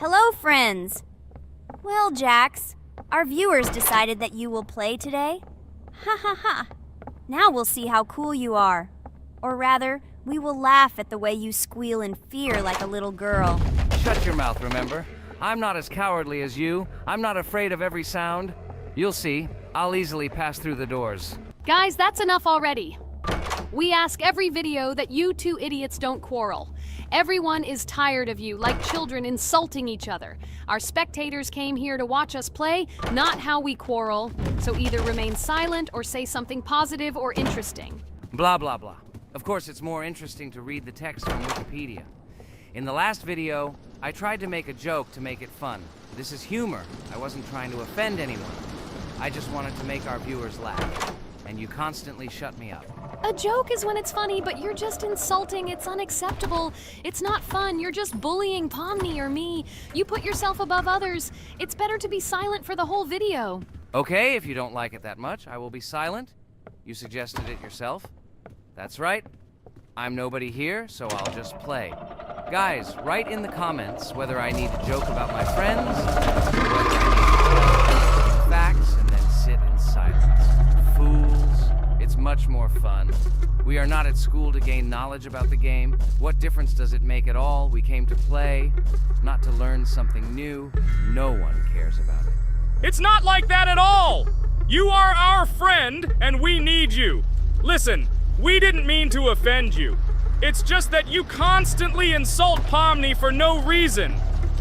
Hello, friends! Well, Jax, our viewers decided that you will play today. Ha ha ha! Now we'll see how cool you are. Or rather, we will laugh at the way you squeal in fear like a little girl. Shut your mouth, remember? I'm not as cowardly as you. I'm not afraid of every sound. You'll see. I'll easily pass through the doors. Guys, that's enough already. We ask every video that you two idiots don't quarrel. Everyone is tired of you, like children insulting each other. Our spectators came here to watch us play, not how we quarrel. So either remain silent or say something positive or interesting. Blah, blah, blah. Of course, it's more interesting to read the text from Wikipedia. In the last video, I tried to make a joke to make it fun. This is humor. I wasn't trying to offend anyone. I just wanted to make our viewers laugh. And you constantly shut me up. A joke is when it's funny, but you're just insulting. It's unacceptable. It's not fun. You're just bullying Pomni or me. You put yourself above others. It's better to be silent for the whole video. Okay, if you don't like it that much, I will be silent. You suggested it yourself. That's right. I'm nobody here, so I'll just play. Guys, write in the comments whether I need to joke about my friends, or whether I need to facts and then sit in silence. Fools. It's much more fun. We are not at school to gain knowledge about the game. What difference does it make at all? We came to play, not to learn something new. No one cares about it. It's not like that at all! You are our friend, and we need you. Listen, we didn't mean to offend you. It's just that you constantly insult Pomni for no reason.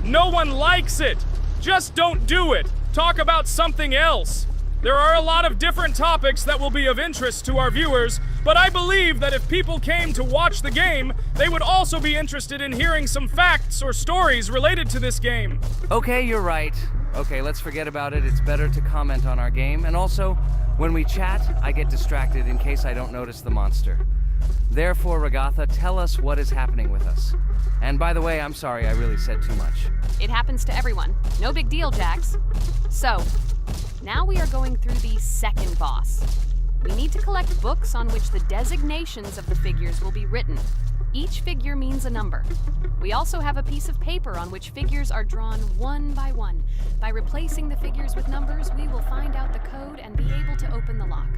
No one likes it. Just don't do it. Talk about something else. There are a lot of different topics that will be of interest to our viewers, but I believe that if people came to watch the game, they would also be interested in hearing some facts or stories related to this game. Okay, you're right. Okay, let's forget about it. It's better to comment on our game. And also, when we chat, I get distracted in case I don't notice the monster. Therefore, Ragatha, tell us what is happening with us. And by the way, I'm sorry I really said too much. It happens to everyone. No big deal, Jax. So, now we are going through the second boss. We need to collect books on which the designations of the figures will be written. Each figure means a number. We also have a piece of paper on which figures are drawn one by one. By replacing the figures with numbers, we will find out the code and be able to open the lock.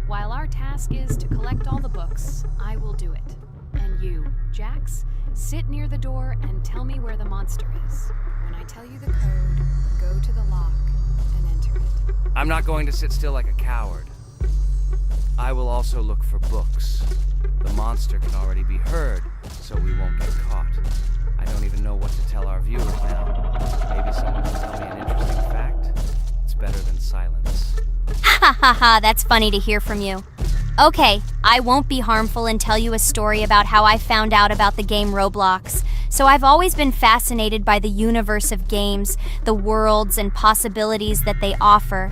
While our task is to collect all the books, I will do it. And you, Jax, sit near the door and tell me where the monster is. When I tell you the code, go to the lock and enter it. I'm not going to sit still like a coward. I will also look for books. The monster can already be heard, so we won't get caught. I don't even know what to tell our viewers now. Maybe someone can tell me an interesting fact. It's better than silence. Ha ha ha, that's funny to hear from you. Okay, I won't be harmful and tell you a story about how I found out about the game Roblox. So I've always been fascinated by the universe of games, the worlds and possibilities that they offer.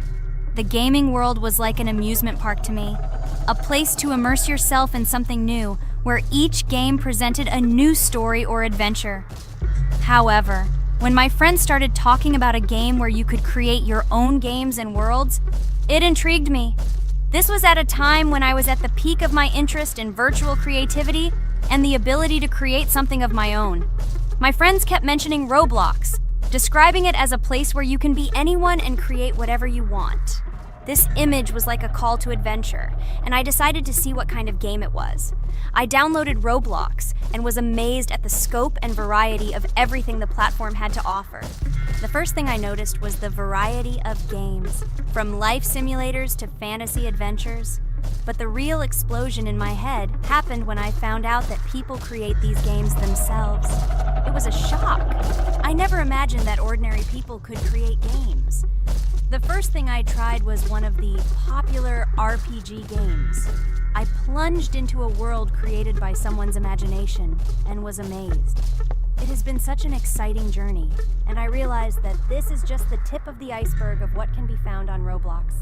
The gaming world was like an amusement park to me, a place to immerse yourself in something new, where each game presented a new story or adventure. However, when my friends started talking about a game where you could create your own games and worlds, it intrigued me. This was at a time when I was at the peak of my interest in virtual creativity and the ability to create something of my own. My friends kept mentioning Roblox, describing it as a place where you can be anyone and create whatever you want. This image was like a call to adventure, and I decided to see what kind of game it was. I downloaded Roblox and was amazed at the scope and variety of everything the platform had to offer. The first thing I noticed was the variety of games, from life simulators to fantasy adventures. But the real explosion in my head happened when I found out that people create these games themselves. It was a shock. I never imagined that ordinary people could create games. The first thing I tried was one of the popular RPG games. I plunged into a world created by someone's imagination and was amazed. It has been such an exciting journey, and I realized that this is just the tip of the iceberg of what can be found on Roblox.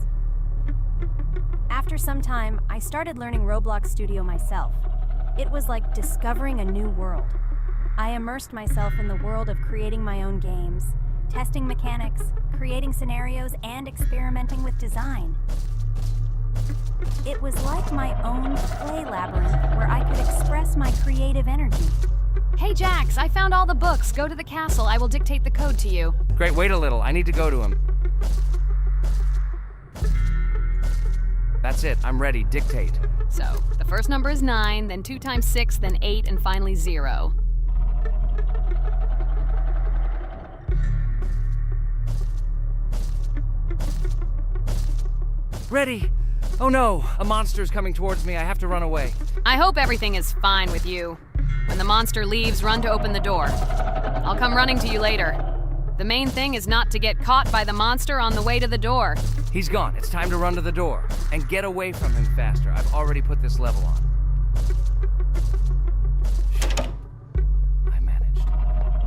After some time, I started learning Roblox Studio myself. It was like discovering a new world. I immersed myself in the world of creating my own games, testing mechanics, creating scenarios, and experimenting with design. It was like my own play labyrinth where I could express my creative energy. Hey Jax, I found all the books. Go to the castle. I will dictate the code to you. Great, wait a little. I need to go to him. That's it. I'm ready. Dictate. So, the first number is 9, then 2 times 6, then 8, and finally 0. Ready. Oh no, a monster's coming towards me. I have to run away. I hope everything is fine with you. When the monster leaves, run to open the door. I'll come running to you later. The main thing is not to get caught by the monster on the way to the door. He's gone. It's time to run to the door. And get away from him faster. I've already put this level on. I managed.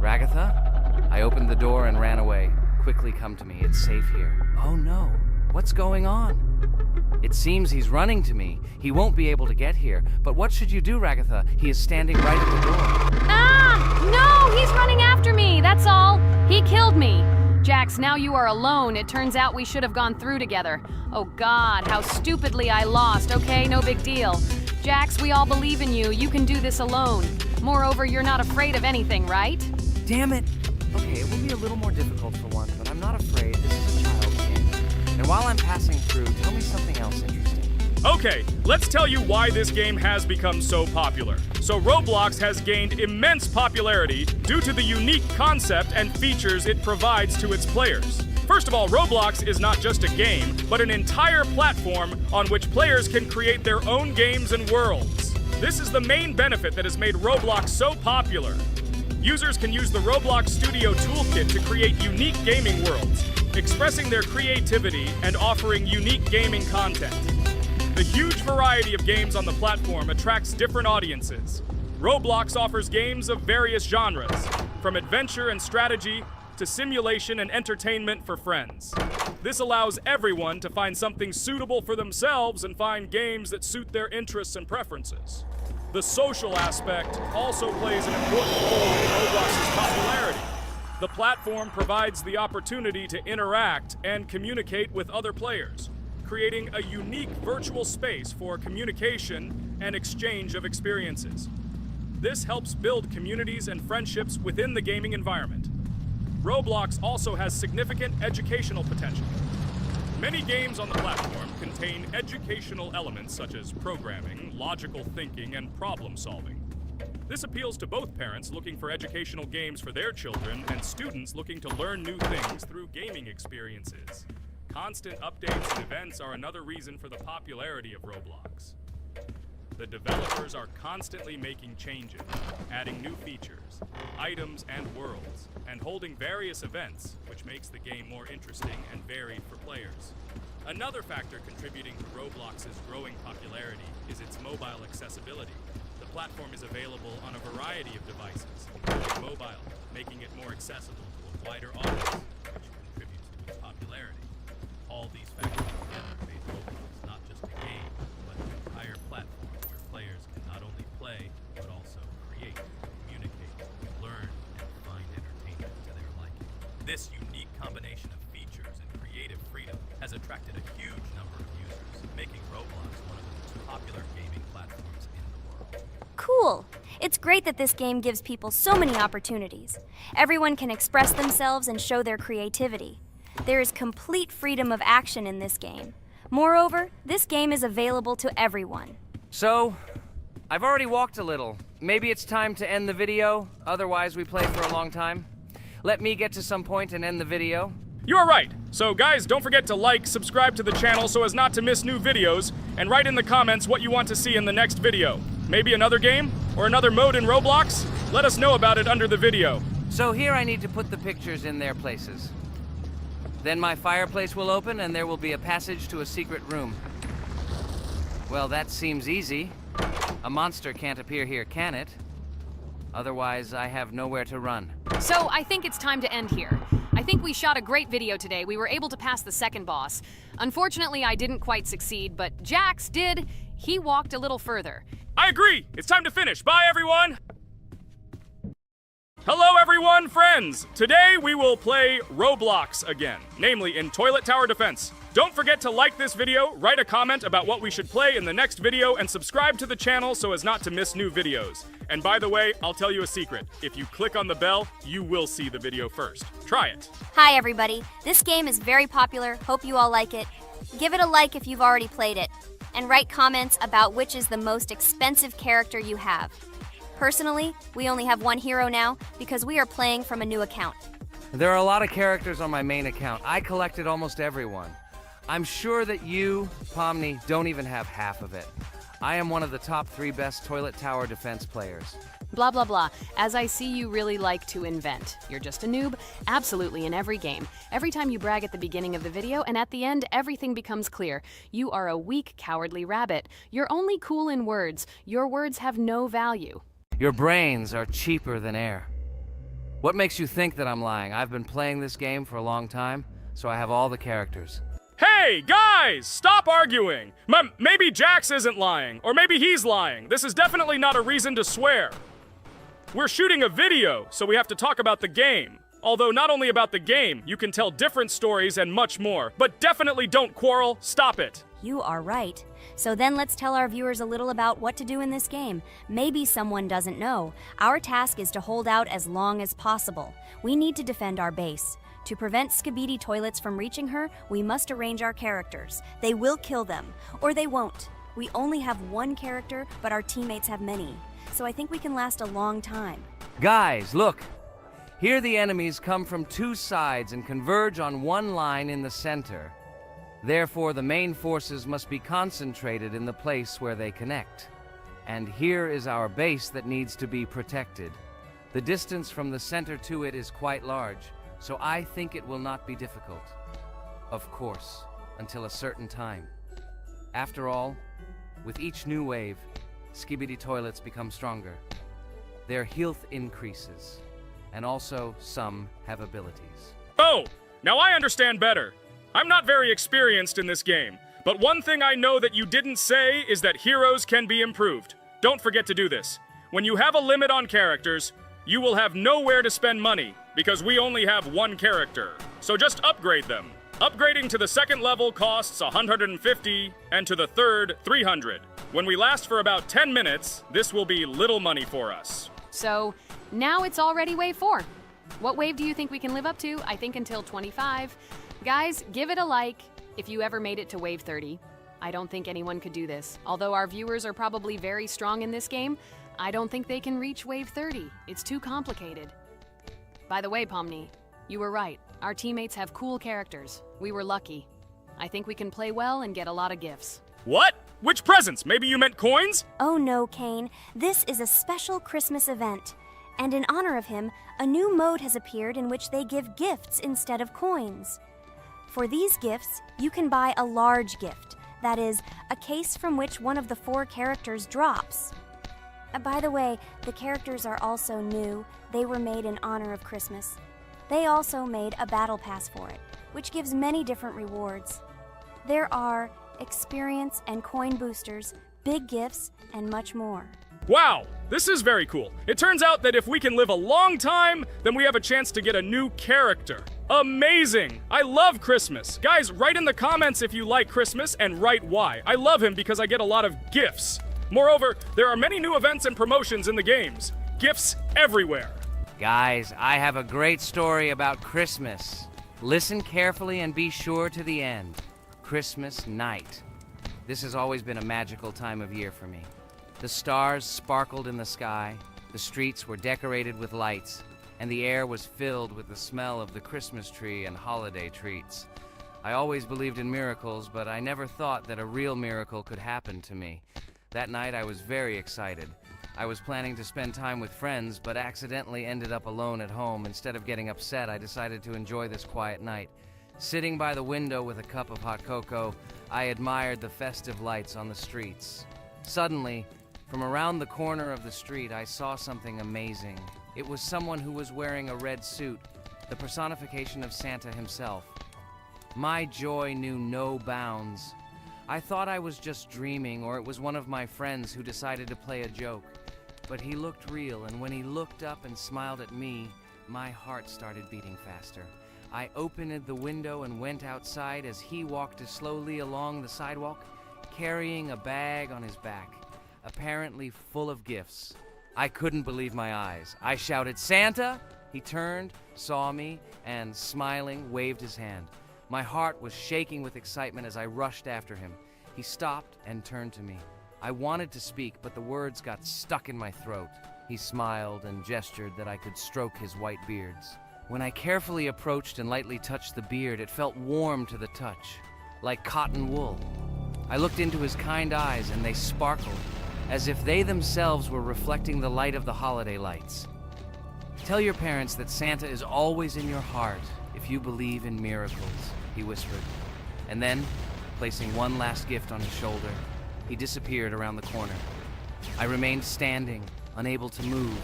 Ragatha? I opened the door and ran away. Quickly come to me. It's safe here. Oh no. What's going on? It seems he's running to me. He won't be able to get here. But what should you do, Ragatha? He is standing right at the door. Ah! No! He's running after me! That's all! He killed me! Jax, now you are alone. It turns out we should have gone through together. Oh God, how stupidly I lost. Okay, no big deal. Jax, we all believe in you. You can do this alone. Moreover, you're not afraid of anything, right? Damn it! Okay, it will be a little more difficult for one, but I'm not afraid. This is a child's game. And while I'm passing through, tell me something else interesting. Okay, let's tell you why this game has become so popular. So Roblox has gained immense popularity due to the unique concept and features it provides to its players. First of all, Roblox is not just a game, but an entire platform on which players can create their own games and worlds. This is the main benefit that has made Roblox so popular. Users can use the Roblox Studio Toolkit to create unique gaming worlds, expressing their creativity and offering unique gaming content. The huge variety of games on the platform attracts different audiences. Roblox offers games of various genres, from adventure and strategy to simulation and entertainment for friends. This allows everyone to find something suitable for themselves and find games that suit their interests and preferences. The social aspect also plays an important role in Roblox's popularity. The platform provides the opportunity to interact and communicate with other players, creating a unique virtual space for communication and exchange of experiences. This helps build communities and friendships within the gaming environment. Roblox also has significant educational potential. Many games on the platform contain educational elements such as programming, logical thinking, and problem solving. This appeals to both parents looking for educational games for their children and students looking to learn new things through gaming experiences. Constant updates and events are another reason for the popularity of Roblox. The developers are constantly making changes, adding new features, items, and worlds, and holding various events, which makes the game more interesting and varied for players. Another factor contributing to Roblox's growing popularity is its mobile accessibility. The platform is available on a variety of devices, including mobile, making it more accessible to a wider audience, which contributes to its popularity. All these factors together made Roblox not just a game, but an entire platform where players can not only play, but also create, communicate, learn, and find entertainment to their liking. This unique combination of features and creative freedom has attracted a huge number of users, making Roblox one of the most popular gaming platforms in the world. Cool. It's great that this game gives people so many opportunities. Everyone can express themselves and show their creativity. There is complete freedom of action in this game. Moreover, this game is available to everyone. So, I've already walked a little. Maybe it's time to end the video, otherwise we play for a long time. Let me get to some point and end the video. You're right. So guys, don't forget to like, subscribe to the channel so as not to miss new videos, and write in the comments what you want to see in the next video. Maybe another game? Or another mode in Roblox? Let us know about it under the video. So here I need to put the pictures in their places. Then my fireplace will open and there will be a passage to a secret room. Well, that seems easy. A monster can't appear here, can it? Otherwise, I have nowhere to run. So I think it's time to end here. I think we shot a great video today. We were able to pass the second boss. Unfortunately, I didn't quite succeed, but Jax did. He walked a little further. I agree. It's time to finish. Bye, everyone. Hello, everyone, friends. Today we will play Roblox again, namely in Toilet Tower Defense. Don't forget to like this video, write a comment about what we should play in the next video, and subscribe to the channel so as not to miss new videos. And by the way, I'll tell you a secret. If you click on the bell, you will see the video first. Try it. Hi, everybody. This game is very popular. Hope you all like it. Give it a like if you've already played it. And write comments about which is the most expensive character you have. Personally, we only have one hero now because we are playing from a new account. There are a lot of characters on my main account. I collected almost everyone. I'm sure that you, Pomni, don't even have half of it. I am one of the top 3 best toilet tower defense players. Blah, blah, blah. As I see you really like to invent. You're just a noob? Absolutely, in every game. Every time you brag at the beginning of the video, and at the end, everything becomes clear. You are a weak, cowardly rabbit. You're only cool in words. Your words have no value. Your brains are cheaper than air. What makes you think that I'm lying? I've been playing this game for a long time, so I have all the characters. Hey, guys! Stop arguing! Maybe Jax isn't lying, or maybe he's lying. This is definitely not a reason to swear. We're shooting a video, so we have to talk about the game. Although not only about the game, you can tell different stories and much more. But definitely don't quarrel. Stop it. You are right. So then let's tell our viewers a little about what to do in this game. Maybe someone doesn't know. Our task is to hold out as long as possible. We need to defend our base. To prevent Skibidi Toilets from reaching her, we must arrange our characters. They will kill them, or they won't. We only have one character, but our teammates have many. So I think we can last a long time. Guys, look! Here the enemies come from 2 sides and converge on one line in the center. Therefore, the main forces must be concentrated in the place where they connect. And here is our base that needs to be protected. The distance from the center to it is quite large, so I think it will not be difficult. Of course, until a certain time. After all, with each new wave, Skibidi Toilets become stronger. Their health increases, and also some have abilities. Oh, now I understand better. I'm not very experienced in this game, but one thing I know that you didn't say is that heroes can be improved. Don't forget to do this. When you have a limit on characters, you will have nowhere to spend money, because we only have one character. So just upgrade them. Upgrading to the 2nd level costs 150, and to the 3rd, 300. When we last for about 10 minutes, this will be little money for us. So, now it's already wave 4. What wave do you think we can live up to? I think until 25. Guys, give it a like if you ever made it to wave 30. I don't think anyone could do this. Although our viewers are probably very strong in this game, I don't think they can reach wave 30. It's too complicated. By the way, Pomni, you were right. Our teammates have cool characters. We were lucky. I think we can play well and get a lot of gifts. What? Which presents? Maybe you meant coins? Oh no, Kane. This is a special Christmas event. And in honor of him, a new mode has appeared in which they give gifts instead of coins. For these gifts, you can buy a large gift. That is, a case from which one of the 4 characters drops. By the way, the characters are also new. They were made in honor of Christmas. They also made a battle pass for it, which gives many different rewards. There are experience and coin boosters, big gifts, and much more. Wow, this is very cool. It turns out that if we can live a long time, then we have a chance to get a new character. Amazing! I love Christmas. Guys, write in the comments if you like Christmas and write why. I love him because I get a lot of gifts. Moreover, there are many new events and promotions in the games. Gifts everywhere. Guys, I have a great story about Christmas. Listen carefully and be sure to the end. Christmas night. This has always been a magical time of year for me. The stars sparkled in the sky, the streets were decorated with lights, and the air was filled with the smell of the Christmas tree and holiday treats. I always believed in miracles, but I never thought that a real miracle could happen to me. That night I was very excited. I was planning to spend time with friends, but accidentally ended up alone at home. Instead of getting upset, I decided to enjoy this quiet night. Sitting by the window with a cup of hot cocoa, I admired the festive lights on the streets. Suddenly, from around the corner of the street, I saw something amazing. It was someone who was wearing a red suit, the personification of Santa himself. My joy knew no bounds. I thought I was just dreaming, or it was one of my friends who decided to play a joke. But he looked real, and when he looked up and smiled at me, my heart started beating faster. I opened the window and went outside as he walked slowly along the sidewalk, carrying a bag on his back, apparently full of gifts. I couldn't believe my eyes. I shouted, "Santa!" He turned, saw me, and smiling, waved his hand. My heart was shaking with excitement as I rushed after him. He stopped and turned to me. I wanted to speak, but the words got stuck in my throat. He smiled and gestured that I could stroke his white beards. When I carefully approached and lightly touched the beard, it felt warm to the touch, like cotton wool. I looked into his kind eyes, and they sparkled, as if they themselves were reflecting the light of the holiday lights. "Tell your parents that Santa is always in your heart if you believe in miracles," he whispered. And then, placing one last gift on his shoulder, he disappeared around the corner. I remained standing, unable to move,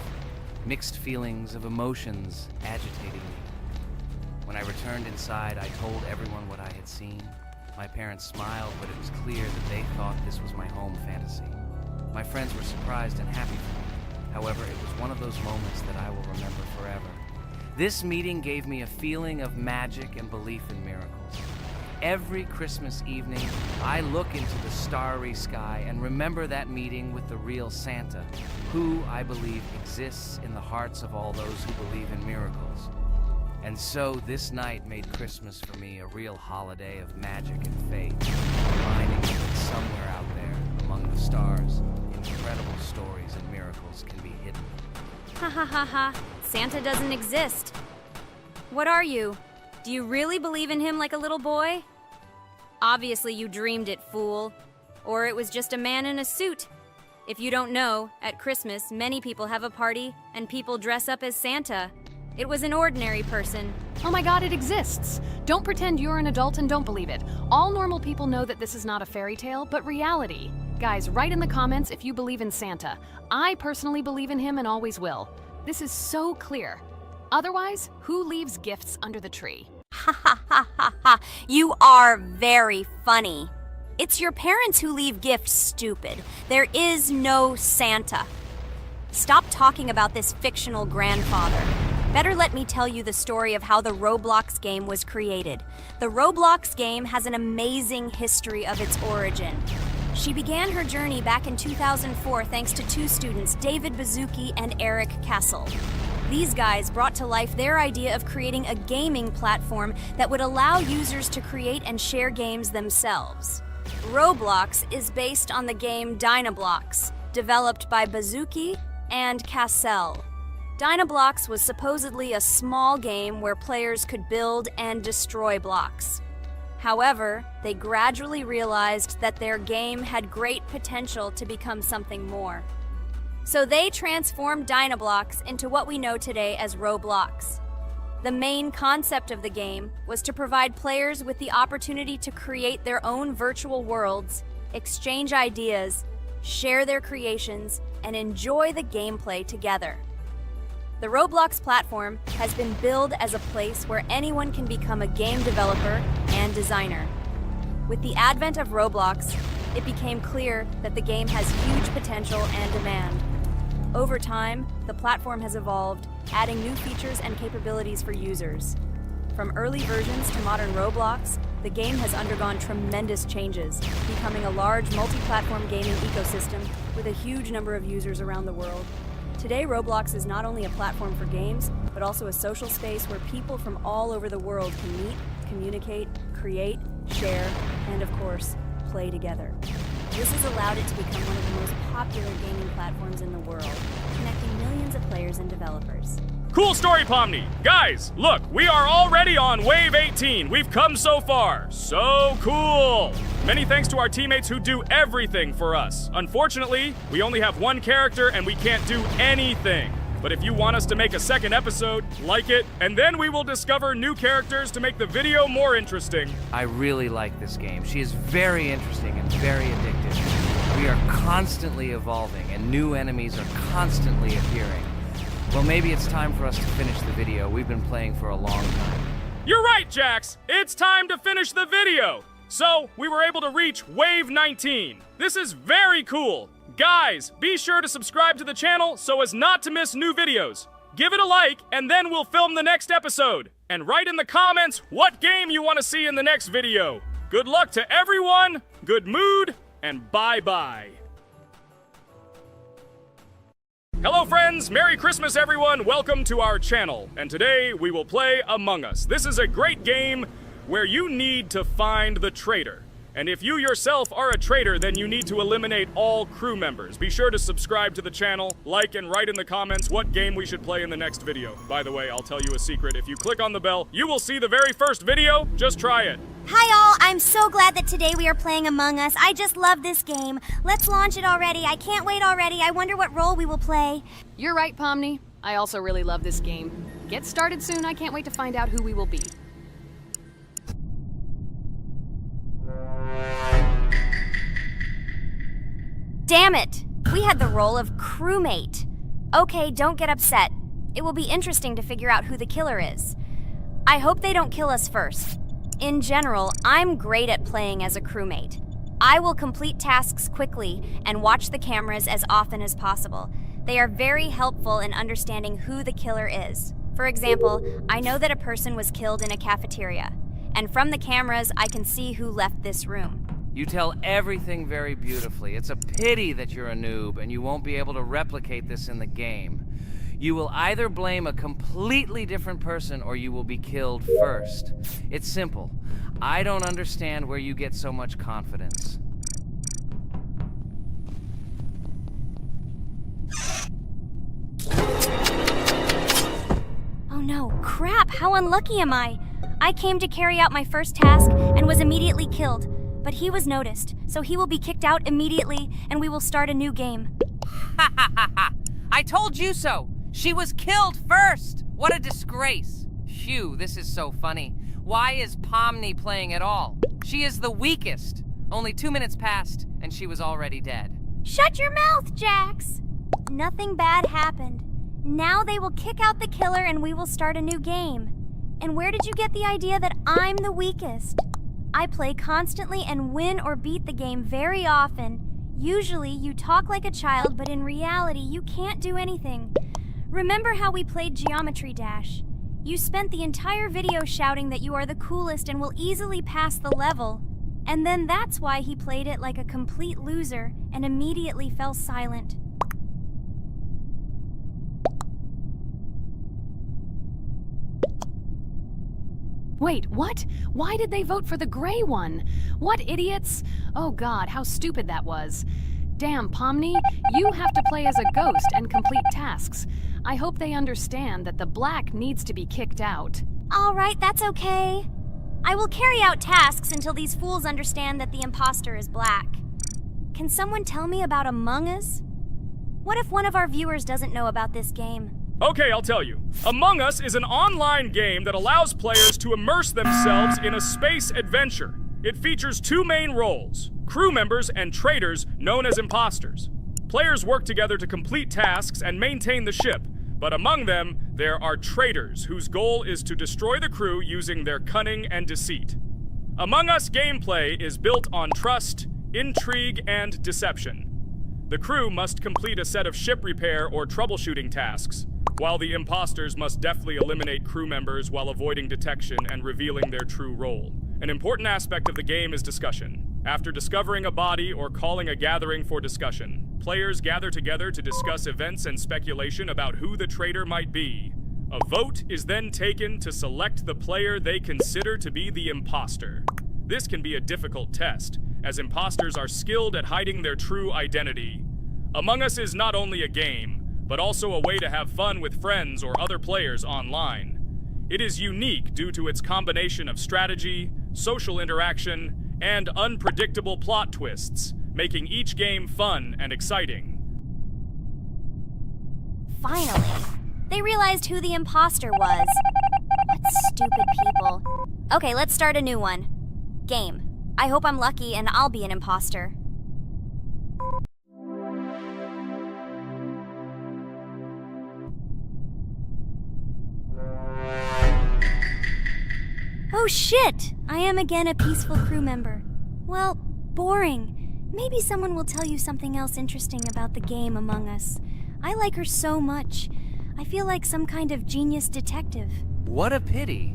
mixed feelings of emotions agitating me. When I returned inside, I told everyone what I had seen. My parents smiled, but it was clear that they thought this was my home fantasy. My friends were surprised and happy for me. However, it was one of those moments that I will remember forever. This meeting gave me a feeling of magic and belief in miracles. Every Christmas evening, I look into the starry sky and remember that meeting with the real Santa, who, I believe, exists in the hearts of all those who believe in miracles. And so this night made Christmas for me a real holiday of magic and faith, reminding me that somewhere out there, among the stars, incredible stories and miracles can be hidden. Ha ha ha ha. Santa doesn't exist. What are you? Do you really believe in him like a little boy? Obviously you dreamed it, fool. Or it was just a man in a suit. If you don't know, at Christmas, many people have a party and people dress up as Santa. It was an ordinary person. Oh my god, it exists! Don't pretend you're an adult and don't believe it. All normal people know that this is not a fairy tale, but reality. Guys, write in the comments if you believe in Santa. I personally believe in him and always will. This is so clear. Otherwise, who leaves gifts under the tree? Ha ha ha ha ha. You are very funny. It's your parents who leave gifts, stupid. There is no Santa. Stop talking about this fictional grandfather. Better let me tell you the story of how the Roblox game was created. The Roblox game has an amazing history of its origin. She began her journey back in 2004 thanks to two students, David Bazuki and Eric Castle. These guys brought to life their idea of creating a gaming platform that would allow users to create and share games themselves. Roblox is based on the game Dynablox, developed by Bazuki and Cassell. Dynablox was supposedly a small game where players could build and destroy blocks. However, they gradually realized that their game had great potential to become something more. So they transformed Dynablox into what we know today as Roblox. The main concept of the game was to provide players with the opportunity to create their own virtual worlds, exchange ideas, share their creations, and enjoy the gameplay together. The Roblox platform has been billed as a place where anyone can become a game developer and designer. With the advent of Roblox, it became clear that the game has huge potential and demand. Over time, the platform has evolved, adding new features and capabilities for users. From early versions to modern Roblox, the game has undergone tremendous changes, becoming a large multi-platform gaming ecosystem with a huge number of users around the world. Today, Roblox is not only a platform for games, but also a social space where people from all over the world can meet, communicate, create, share, and of course, play together. This has allowed it to become one of the most popular gaming platforms in the world, connecting millions of players and developers. Cool story, Pomni. Guys, look, we are already on Wave 18. We've come so far. So cool. Many thanks to our teammates who do everything for us. Unfortunately, we only have one character and we can't do anything. But if you want us to make a second episode, like it, and then we will discover new characters to make the video more interesting. I really like this game. She is very interesting and very addictive. We are constantly evolving and new enemies are constantly appearing. Well, maybe it's time for us to finish the video. We've been playing for a long time. You're right, Jax. It's time to finish the video. So, we were able to reach Wave 19. This is very cool. Guys, be sure to subscribe to the channel so as not to miss new videos. Give it a like, and then we'll film the next episode. and write in the comments what game you want to see in the next video. Good luck to everyone, good mood, and bye-bye. Hello friends, Merry Christmas everyone, welcome to our channel, and today we will play Among Us. This is a great game where you need to find the traitor. And if you yourself are a traitor, then you need to eliminate all crew members. Be sure to subscribe to the channel, like and write in the comments what game we should play in the next video. By the way, I'll tell you a secret. If you click on the bell, you will see the very first video. Just try it. Hi all, I'm so glad that today we are playing Among Us. I just love this game. Let's launch it already. I can't wait already. I wonder what role we will play. You're right, Pomni. I also really love this game. Get started soon. I can't wait to find out who we will be. Damn it! We had the role of crewmate. Okay, don't get upset. It will be interesting to figure out who the killer is. I hope they don't kill us first. In general, I'm great at playing as a crewmate. I will complete tasks quickly and watch the cameras as often as possible. They are very helpful in understanding who the killer is. For example, I know that a person was killed in a cafeteria, and from the cameras, I can see who left this room. You tell everything very beautifully. It's a pity that you're a noob and you won't be able to replicate this in the game. You will either blame a completely different person or you will be killed first. It's simple. I don't understand where you get so much confidence. Oh no, crap, how unlucky am I? I came to carry out my first task and was immediately killed. But he was noticed, so he will be kicked out immediately, and we will start a new game. Ha ha ha ha! I told you so! She was killed first! What a disgrace! Phew, this is so funny. Why is Pomni playing at all? She is the weakest. Only 2 minutes passed, and she was already dead. Shut your mouth, Jax! Nothing bad happened. Now they will kick out the killer, and we will start a new game. And where did you get the idea that I'm the weakest? I play constantly and win or beat the game very often. Usually, you talk like a child, but in reality, you can't do anything. Remember how we played Geometry Dash? You spent the entire video shouting that you are the coolest and will easily pass the level. And then that's why he played it like a complete loser and immediately fell silent. Wait, what? Why did they vote for the gray one? What idiots? Oh god, how stupid that was. Damn, Pomni, you have to play as a ghost and complete tasks. I hope they understand that the black needs to be kicked out. All right, that's okay. I will carry out tasks until these fools understand that the imposter is black. Can someone tell me about Among Us? What if one of our viewers doesn't know about this game? Okay, I'll tell you. Among Us is an online game that allows players to immerse themselves in a space adventure. It features 2 main roles, crew members and traitors known as imposters. Players work together to complete tasks and maintain the ship, but among them, there are traitors whose goal is to destroy the crew using their cunning and deceit. Among Us gameplay is built on trust, intrigue, and deception. The crew must complete a set of ship repair or troubleshooting tasks, while the imposters must deftly eliminate crew members while avoiding detection and revealing their true role. An important aspect of the game is discussion. After discovering a body or calling a gathering for discussion, players gather together to discuss events and speculation about who the traitor might be. A vote is then taken to select the player they consider to be the imposter. This can be a difficult test, as imposters are skilled at hiding their true identity. Among Us is not only a game, but also a way to have fun with friends or other players online. It is unique due to its combination of strategy, social interaction, and unpredictable plot twists, making each game fun and exciting. Finally, they realized who the imposter was. What stupid people. Okay, let's start a new one. Game. I hope I'm lucky and I'll be an imposter. Oh shit! I am again a peaceful crew member. Well, boring. Maybe someone will tell you something else interesting about the game Among Us. I like her so much. I feel like some kind of genius detective. What a pity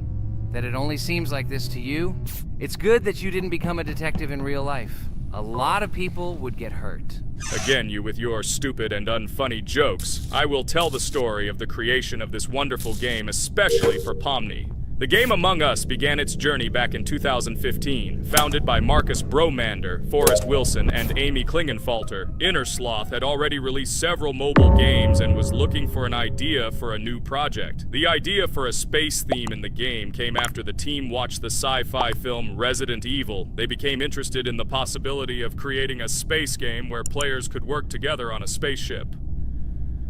that it only seems like this to you. It's good that you didn't become a detective in real life. A lot of people would get hurt. Again, you with your stupid and unfunny jokes. I will tell the story of the creation of this wonderful game, especially for Pomni. The game Among Us began its journey back in 2015. Founded by Marcus Bromander, Forrest Wilson, and Amy Klingenfalter, Innersloth had already released several mobile games and was looking for an idea for a new project. The idea for a space theme in the game came after the team watched the sci-fi film Resident Evil. They became interested in the possibility of creating a space game where players could work together on a spaceship.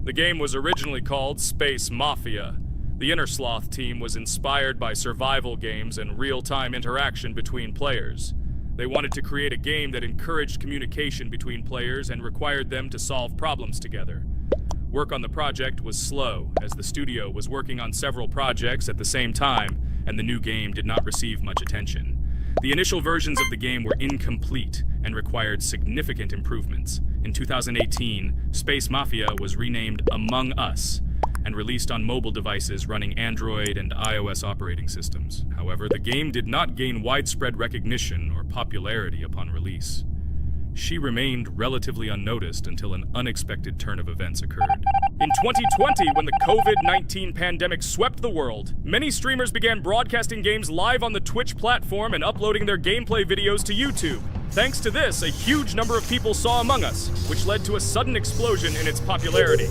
The game was originally called Space Mafia. The Innersloth team was inspired by survival games and real-time interaction between players. They wanted to create a game that encouraged communication between players and required them to solve problems together. Work on the project was slow, as the studio was working on several projects at the same time, and the new game did not receive much attention. The initial versions of the game were incomplete and required significant improvements. In 2018, Space Mafia was renamed Among Us, and released on mobile devices running Android and iOS operating systems. However, the game did not gain widespread recognition or popularity upon release. She remained relatively unnoticed until an unexpected turn of events occurred. In 2020, when the COVID-19 pandemic swept the world, many streamers began broadcasting games live on the Twitch platform and uploading their gameplay videos to YouTube. Thanks to this, a huge number of people saw Among Us, which led to a sudden explosion in its popularity.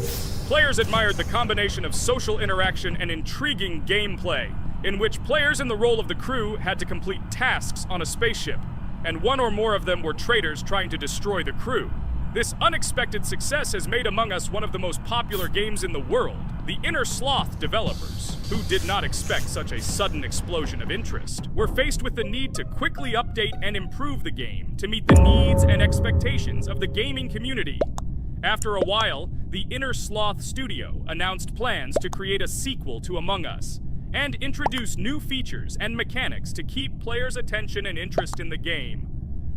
Players admired the combination of social interaction and intriguing gameplay, in which players in the role of the crew had to complete tasks on a spaceship, and one or more of them were traitors trying to destroy the crew. This unexpected success has made Among Us one of the most popular games in the world. The Innersloth developers, who did not expect such a sudden explosion of interest, were faced with the need to quickly update and improve the game to meet the needs and expectations of the gaming community. After a while, the Innersloth studio announced plans to create a sequel to Among Us and introduce new features and mechanics to keep players' attention and interest in the game.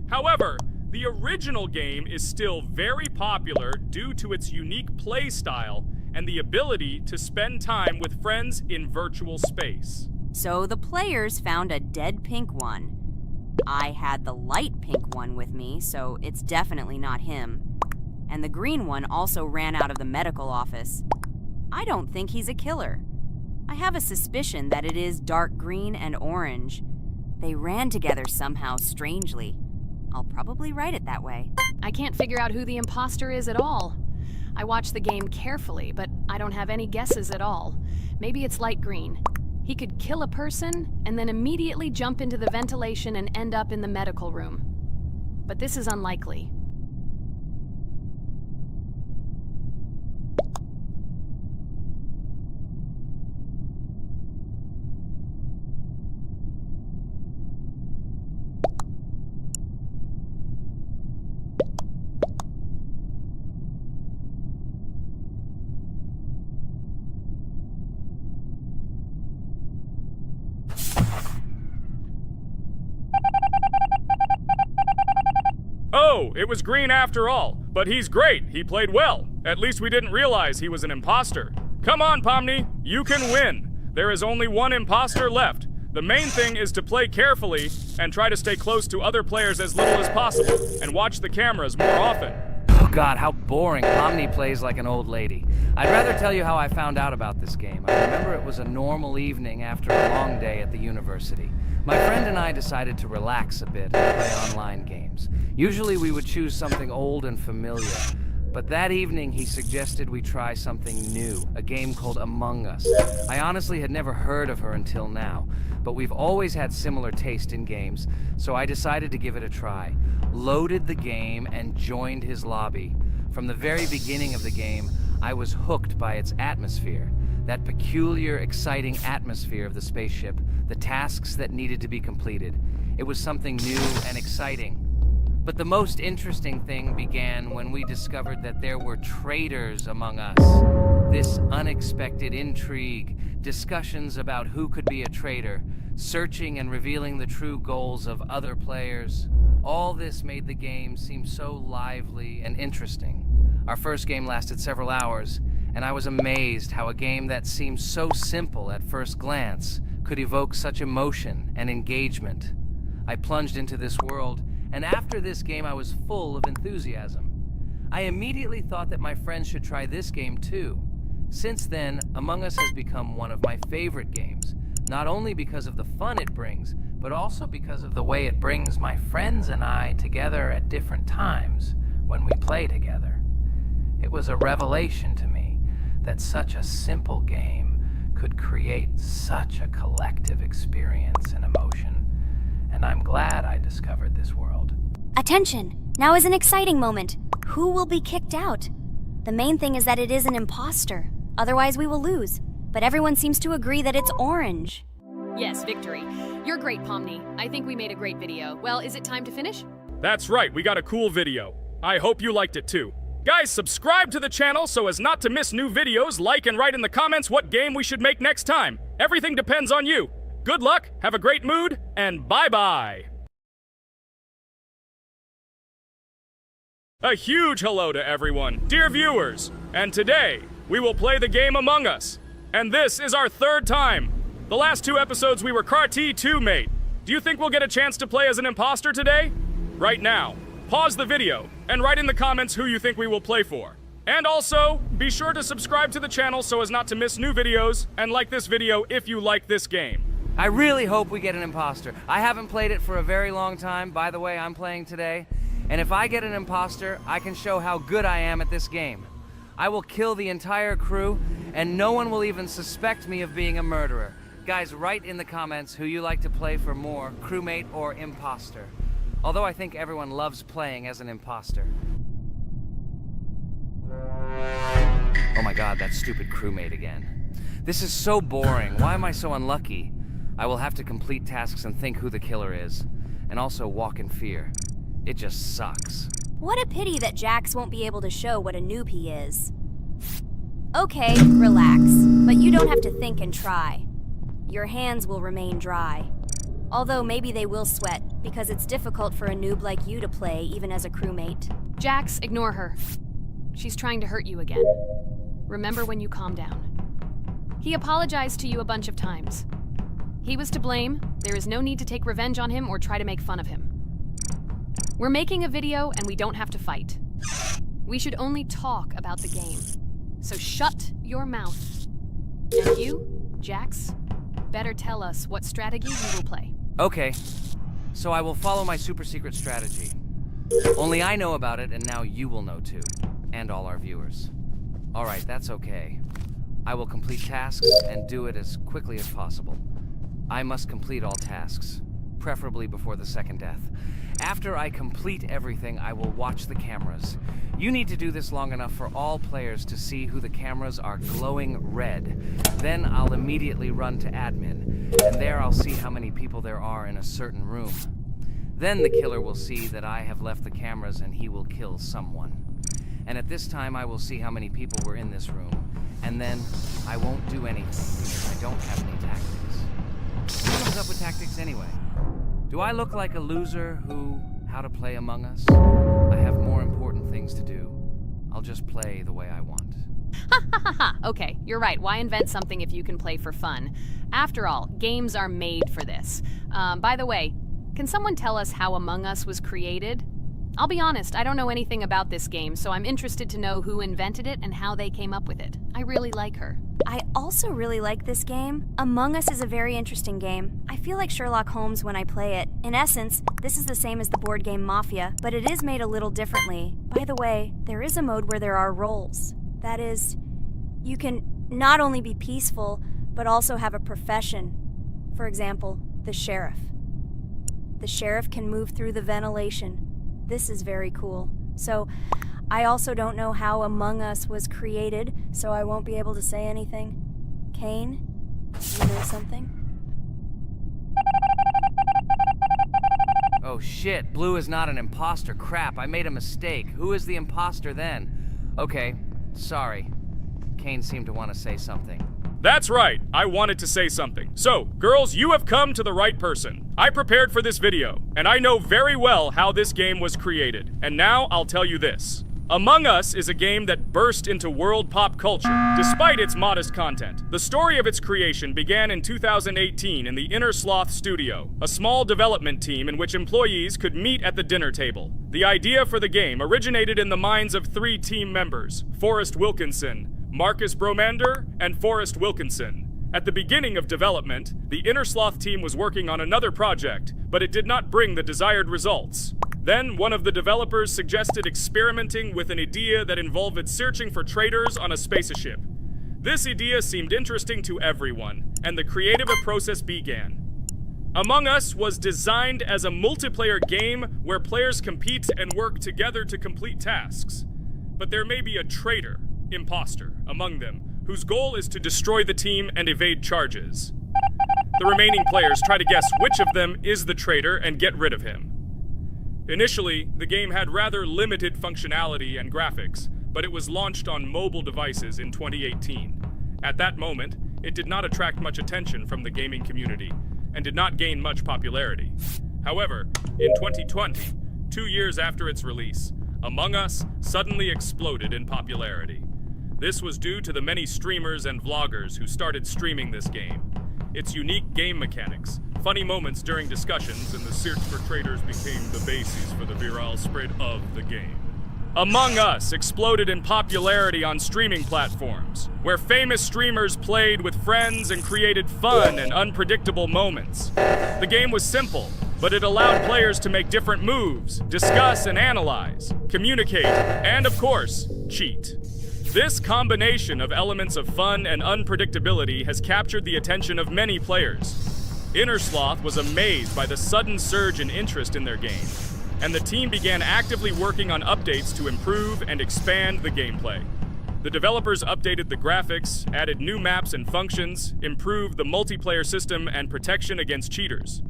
However, the original game is still very popular due to its unique play style and the ability to spend time with friends in virtual space. So the players found a dead pink one. I had the light pink one with me, so it's definitely not him. And the green one also ran out of the medical office. I don't think he's a killer. I have a suspicion that it is dark green and orange. They ran together somehow strangely. I'll probably write it that way. I can't figure out who the imposter is at all. I watched the game carefully, but I don't have any guesses at all. Maybe it's light green. He could kill a person and then immediately jump into the ventilation and end up in the medical room. But this is unlikely. Oh, it was green after all. But he's great. He played well. At least we didn't realize he was an imposter. Come on, Pomni. You can win. There is only one imposter left. The main thing is to play carefully and try to stay close to other players as little as possible and watch the cameras more often. Oh God, how boring. Pomni plays like an old lady. I'd rather tell you how I found out about this game. I remember it was a normal evening after a long day at the university. My friend and I decided to relax a bit and play online games. Usually we would choose something old and familiar, but that evening he suggested we try something new, a game called Among Us. I honestly had never heard of her until now, but we've always had similar taste in games, so I decided to give it a try. Loaded the game and joined his lobby. From the very beginning of the game, I was hooked by its atmosphere. That peculiar, exciting atmosphere of the spaceship, the tasks that needed to be completed. It was something new and exciting. But the most interesting thing began when we discovered that there were traitors among us. This unexpected intrigue, discussions about who could be a traitor, searching and revealing the true goals of other players. All this made the game seem so lively and interesting. Our first game lasted several hours, and I was amazed how a game that seemed so simple at first glance could evoke such emotion and engagement. I plunged into this world, and after this game I was full of enthusiasm. I immediately thought that my friends should try this game too. Since then, Among Us has become one of my favorite games, not only because of the fun it brings, but also because of the way it brings my friends and I together at different times when we play together. It was a revelation to me that such a simple game could create such a collective experience and emotion, and I'm glad I discovered this world. Attention! Now is an exciting moment. Who will be kicked out? The main thing is that it is an imposter. Otherwise, we will lose. But everyone seems to agree that it's orange. Yes, victory. You're great, Pomni. I think we made a great video. Well, is it time to finish? That's right, we got a cool video. I hope you liked it too. Guys, subscribe to the channel so as not to miss new videos, like and write in the comments what game we should make next time. Everything depends on you. Good luck, have a great mood, and bye-bye. A huge hello to everyone, dear viewers, and today we will play the game Among Us. And this is our third time. The last 2 episodes we were CAR-T 2-mate. Do you think we'll get a chance to play as an imposter today? Right now, pause the video and write in the comments who you think we will play for. And also, be sure to subscribe to the channel so as not to miss new videos, and like this video if you like this game. I really hope we get an imposter. I haven't played it for a very long time. By the way, I'm playing today. And if I get an imposter, I can show how good I am at this game. I will kill the entire crew, and no one will even suspect me of being a murderer. Guys, write in the comments who you like to play for more, crewmate or imposter. Although I think everyone loves playing as an imposter. Oh my god, that stupid crewmate again. This is so boring. Why am I so unlucky? I will have to complete tasks and think who the killer is, and also walk in fear. It just sucks. What a pity that Jax won't be able to show what a noob he is. Okay, relax. But you don't have to think and try. Your hands will remain dry. Although maybe they will sweat, because it's difficult for a noob like you to play, even as a crewmate. Jax, ignore her. She's trying to hurt you again. Remember when you calm down. He apologized to you a bunch of times. He was to blame. There is no need to take revenge on him or try to make fun of him. We're making a video and we don't have to fight. We should only talk about the game. So shut your mouth. And you, Jax, better tell us what strategy you will play. Okay, so I will follow my super secret strategy. Only I know about it, and now you will know too. And all our viewers. Alright, that's okay. I will complete tasks and do it as quickly as possible. I must complete all tasks, preferably before the second death. After I complete everything, I will watch the cameras. You need to do this long enough for all players to see who the cameras are glowing red. Then I'll immediately run to admin, and there I'll see how many people there are in a certain room. Then the killer will see that I have left the cameras and he will kill someone. And at this time I will see how many people were in this room. And then I won't do anything because I don't have any tactics. Who comes up with tactics anyway? Do I look like a loser how to play Among Us? I have more important things to do. I'll just play the way I want. Ha ha ha ha! Okay, you're right. Why invent something if you can play for fun? After all, games are made for this. By the way, can someone tell us how Among Us was created? I'll be honest, I don't know anything about this game, so I'm interested to know who invented it and how they came up with it. I really like her. I also really like this game. Among Us is a very interesting game. I feel like Sherlock Holmes when I play it. In essence, this is the same as the board game Mafia, but it is made a little differently. By the way, there is a mode where there are roles. That is, you can not only be peaceful, but also have a profession. For example, the sheriff. The sheriff can move through the ventilation. This is very cool. So, I also don't know how Among Us was created, so I won't be able to say anything. Kane, you know something? Oh shit, Blue is not an imposter. Crap, I made a mistake. Who is the imposter then? Okay, sorry. Kane seemed to want to say something. That's right, I wanted to say something. So, girls, you have come to the right person. I prepared for this video, and I know very well how this game was created. And now I'll tell you this. Among Us is a game that burst into world pop culture, despite its modest content. The story of its creation began in 2018 in the Inner Sloth Studio, a small development team in which employees could meet at the dinner table. The idea for the game originated in the minds of 3 team members, Forrest Wilkinson, Marcus Bromander, and Forrest Wilkinson. At the beginning of development, the Inner Sloth team was working on another project, but it did not bring the desired results. Then, one of the developers suggested experimenting with an idea that involved searching for traitors on a spaceship. This idea seemed interesting to everyone, and the creative process began. Among Us was designed as a multiplayer game where players compete and work together to complete tasks. But there may be a traitor, imposter, among them, whose goal is to destroy the team and evade charges. The remaining players try to guess which of them is the traitor and get rid of him. Initially, the game had rather limited functionality and graphics, but it was launched on mobile devices in 2018. At that moment, it did not attract much attention from the gaming community, and did not gain much popularity. However, in 2020, 2 years after its release, Among Us suddenly exploded in popularity. This was due to the many streamers and vloggers who started streaming this game. Its unique game mechanics, funny moments during discussions, and the search for traitors became the basis for the viral spread of the game. Among Us exploded in popularity on streaming platforms, where famous streamers played with friends and created fun and unpredictable moments. The game was simple, but it allowed players to make different moves, discuss and analyze, communicate, and of course, cheat. This combination of elements of fun and unpredictability has captured the attention of many players. Inner Sloth was amazed by the sudden surge in interest in their game, and the team began actively working on updates to improve and expand the gameplay. The developers updated the graphics, added new maps and functions, improved the multiplayer system and protection against cheaters.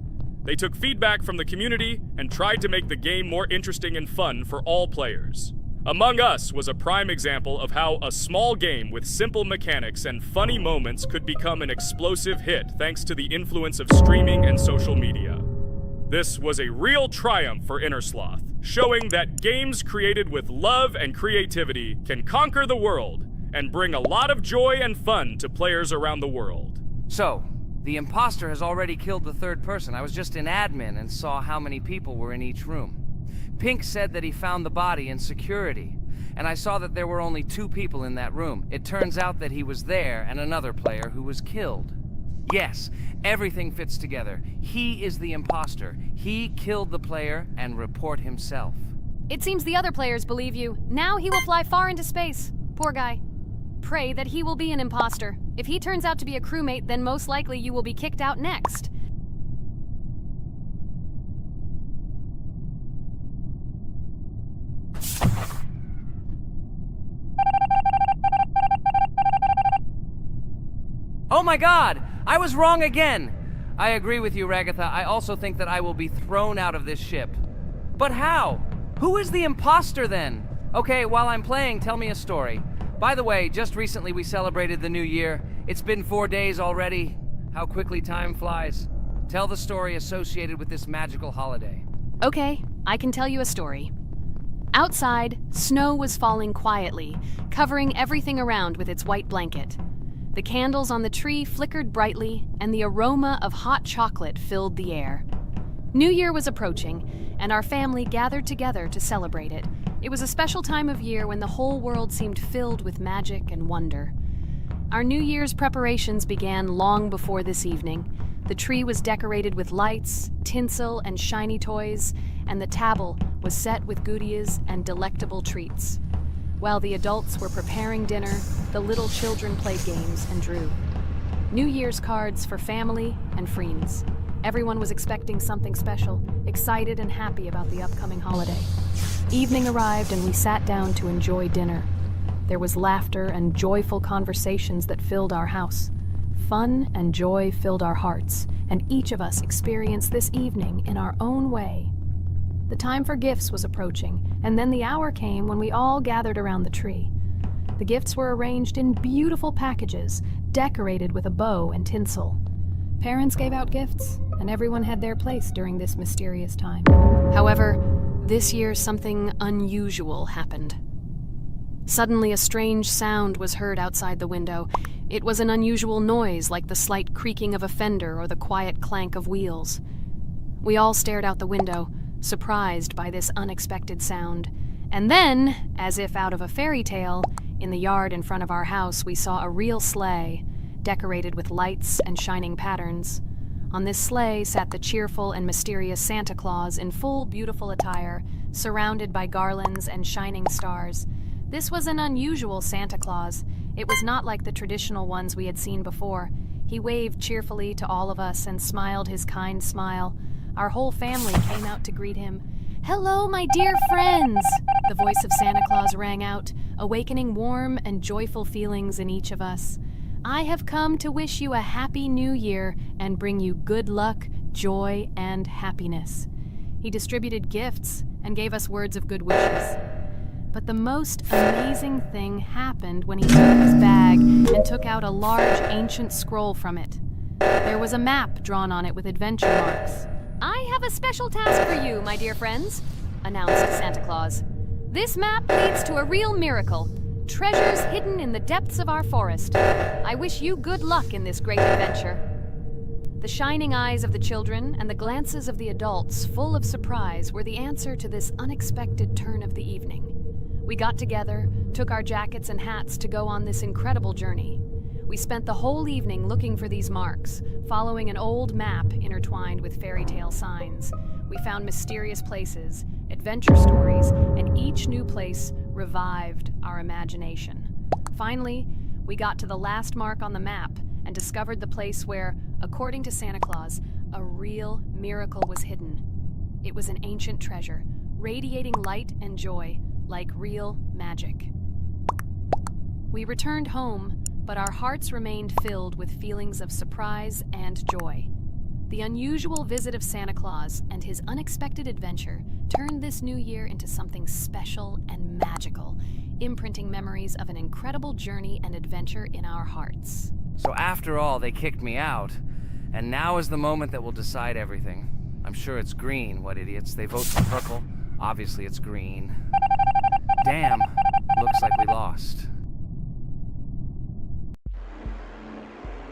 They took feedback from the community and tried to make the game more interesting and fun for all players. Among Us was a prime example of how a small game with simple mechanics and funny moments could become an explosive hit thanks to the influence of streaming and social media. This was a real triumph for Inner Sloth, showing that games created with love and creativity can conquer the world and bring a lot of joy and fun to players around the world. So, the imposter has already killed the third person. I was just in admin and saw how many people were in each room. Pink said that he found the body in security, and I saw that there were only 2 people in that room. It turns out that he was there and another player who was killed. Yes, everything fits together. He is the imposter. He killed the player and report himself. It seems the other players believe you. Now he will fly far into space. Poor guy. Pray that he will be an imposter. If he turns out to be a crewmate, then most likely you will be kicked out next. Oh my god! I was wrong again! I agree with you, Ragatha. I also think that I will be thrown out of this ship. But how? Who is the imposter then? Okay, while I'm playing, tell me a story. By the way, just recently we celebrated the new year. It's been 4 days already. How quickly time flies. Tell the story associated with this magical holiday. Okay, I can tell you a story. Outside, snow was falling quietly, covering everything around with its white blanket. The candles on the tree flickered brightly, and the aroma of hot chocolate filled the air. New Year was approaching, and our family gathered together to celebrate it. It was a special time of year when the whole world seemed filled with magic and wonder. Our New Year's preparations began long before this evening. The tree was decorated with lights, tinsel, and shiny toys, and the table was set with goodies and delectable treats. While the adults were preparing dinner, the little children played games and drew. New Year's cards for family and friends. Everyone was expecting something special, excited and happy about the upcoming holiday. Evening arrived and we sat down to enjoy dinner. There was laughter and joyful conversations that filled our house. Fun and joy filled our hearts, and each of us experienced this evening in our own way. The time for gifts was approaching, and then the hour came when we all gathered around the tree. The gifts were arranged in beautiful packages, decorated with a bow and tinsel. Parents gave out gifts, and everyone had their place during this mysterious time. However, this year something unusual happened. Suddenly, a strange sound was heard outside the window. It was an unusual noise, like the slight creaking of a fender or the quiet clank of wheels. We all stared out the window, surprised by this unexpected sound. And then, as if out of a fairy tale, in the yard in front of our house, we saw a real sleigh, decorated with lights and shining patterns. On this sleigh sat the cheerful and mysterious Santa Claus in full, beautiful attire, surrounded by garlands and shining stars. This was an unusual Santa Claus. It was not like the traditional ones we had seen before. He waved cheerfully to all of us and smiled his kind smile. Our whole family came out to greet him. "Hello, my dear friends!" The voice of Santa Claus rang out, awakening warm and joyful feelings in each of us. "I have come to wish you a happy new year and bring you good luck, joy, and happiness." He distributed gifts and gave us words of good wishes. But the most amazing thing happened when he took his bag and took out a large ancient scroll from it. There was a map drawn on it with adventure marks. "I have a special task for you, my dear friends," announced Santa Claus. "This map leads to a real miracle. Treasures hidden in the depths of our forest. I wish you good luck in this great adventure." The shining eyes of the children and the glances of the adults, full of surprise, were the answer to this unexpected turn of the evening. We got together, took our jackets and hats to go on this incredible journey. We spent the whole evening looking for these marks, following an old map intertwined with fairy tale signs. We found mysterious places, adventure stories, and each new place revived our imagination. Finally, we got to the last mark on the map and discovered the place where, according to Santa Claus, a real miracle was hidden. It was an ancient treasure, radiating light and joy, like real magic. We returned home, but our hearts remained filled with feelings of surprise and joy. The unusual visit of Santa Claus and his unexpected adventure turned this new year into something special and magical, imprinting memories of an incredible journey and adventure in our hearts. So after all, they kicked me out, and now is the moment that will decide everything. I'm sure it's green, what idiots. They vote for purple. Obviously it's green. Damn, looks like we lost.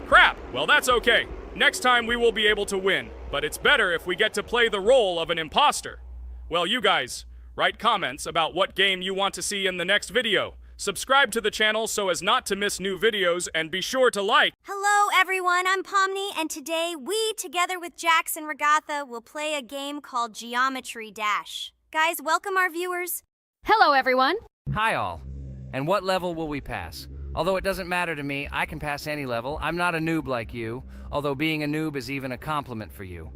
Crap! Well, that's okay. Next time we will be able to win, but it's better if we get to play the role of an imposter. Well, you guys, write comments about what game you want to see in the next video. Subscribe to the channel so as not to miss new videos, and be sure to like. Hello, everyone. I'm Pomni, and today we, together with Jax and Regatha, will play a game called Geometry Dash. Guys, welcome our viewers. Hello, everyone. Hi all. And what level will we pass? Although it doesn't matter to me, I can pass any level. I'm not a noob like you, although being a noob is even a compliment for you.